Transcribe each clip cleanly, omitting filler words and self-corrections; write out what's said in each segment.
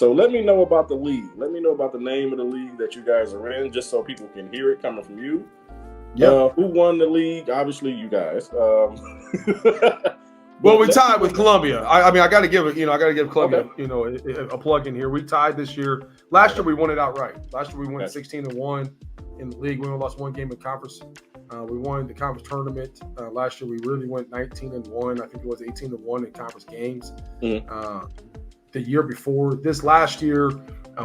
So let me know about the league. Let me know about the name of the league that you guys are in, just so people can hear it coming from you. Yeah. Who won the league? Obviously, you guys. Well, we tied with Columbia. I mean, I got to give Columbia, a plug in here. We tied this year. Last year we won it outright. Last year we won 16-1 in the league. We only lost one game in conference. We won the conference tournament. Last year we really went 19-1. I think it was 18-1 in conference games. The year before this last year,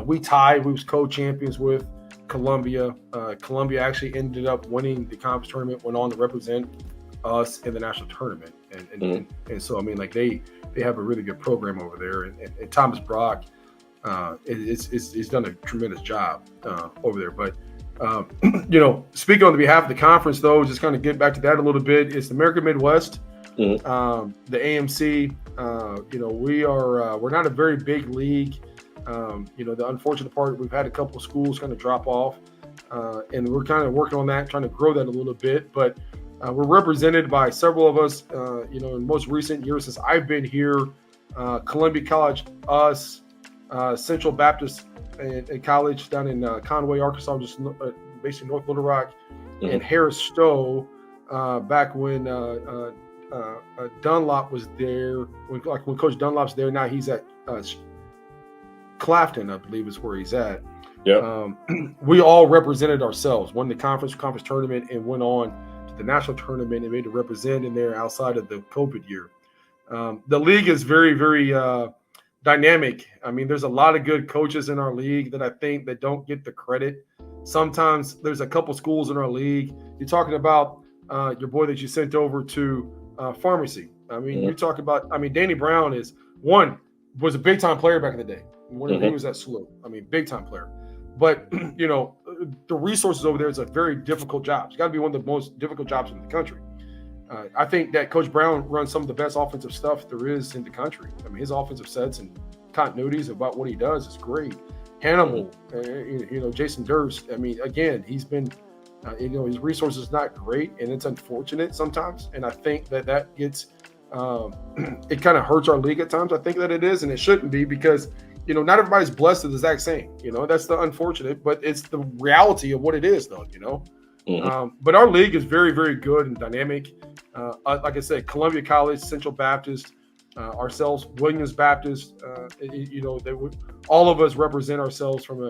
we tied. We was co-champions with Columbia. Columbia actually ended up winning the conference tournament, went on to represent us in the national tournament. And so, I mean, like they have a really good program over there. And Thomas Brock is done a tremendous job over there. But, speaking on behalf of the conference, though, just kind of get back to that a little bit, it's the American Midwest. The AMC, we're not a very big league. The unfortunate part, we've had a couple of schools kind of drop off, and we're kind of working on that, trying to grow that a little bit. But we're represented by several of us, in most recent years since I've been here, Columbia College, us, Central Baptist and College down in Conway, Arkansas, just basically North Little Rock, and Harris Stowe, back when Dunlop was there, when Coach Dunlop's there. Now he's at Clafton, I believe is where he's at. Yeah. We all represented ourselves, won the conference tournament, and went on to the national tournament and made a represent in there outside of the COVID year. The league is very, very dynamic. I mean, there's a lot of good coaches in our league that I think that don't get the credit. Sometimes there's a couple schools in our league. You're talking about your boy that you sent over to pharmacy. I mean, you're talking about, Danny Brown was a big time player back in the day. When he was at SLU. I mean, big time player. But, the resources over there is a very difficult job. It's got to be one of the most difficult jobs in the country. I think that Coach Brown runs some of the best offensive stuff there is in the country. I mean, his offensive sets and continuities about what he does is great. Hannibal, Jason Durst. I mean, again, he's been, his resources not great, and it's unfortunate sometimes. And I think that gets, it kind of hurts our league at times. I think that it is, and it shouldn't be, because not everybody's blessed the exact same. That's the unfortunate, but it's the reality of what it is, though. But our league is very, very good and dynamic. Like I said, Columbia College, Central Baptist, ourselves, Williams Baptist. All of us represent ourselves from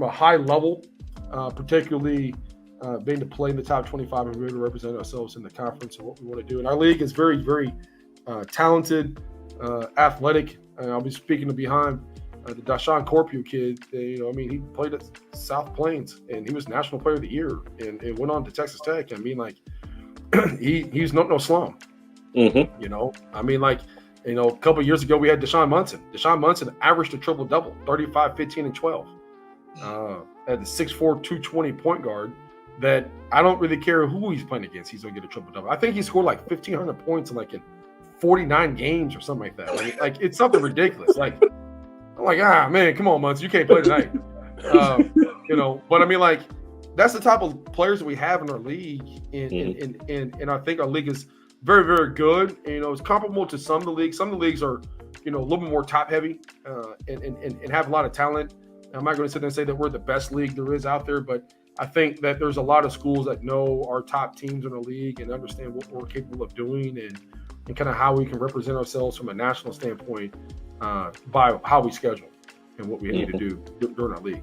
a high level, particularly being to play in the top 25 and really represent ourselves in the conference and what we want to do. And our league is very, very talented, athletic. I'll be speaking behind the Dashawn Corpio kid. He played at South Plains and he was National Player of the Year and went on to Texas Tech. He's no slum. A couple of years ago we had Deshaun Munson. Deshaun Munson averaged a triple-double, 35, 15, and 12. At the 6'4", 220 point guard that I don't really care who he's playing against. He's going to get a triple-double. I think he scored like 1,500 points in 49 games or something like that. It's something ridiculous. I'm like, man, come on, Munson, you can't play tonight. But that's the type of players that we have in our league. And I think our league is very, very good. It's comparable to some of the leagues. Some of the leagues are, a little bit more top heavy and have a lot of talent. I'm not going to sit there and say that we're the best league there is out there, but I think that there's a lot of schools that know our top teams in the league and understand what we're capable of doing and kind of how we can represent ourselves from a national standpoint by how we schedule and what we need to do during our league.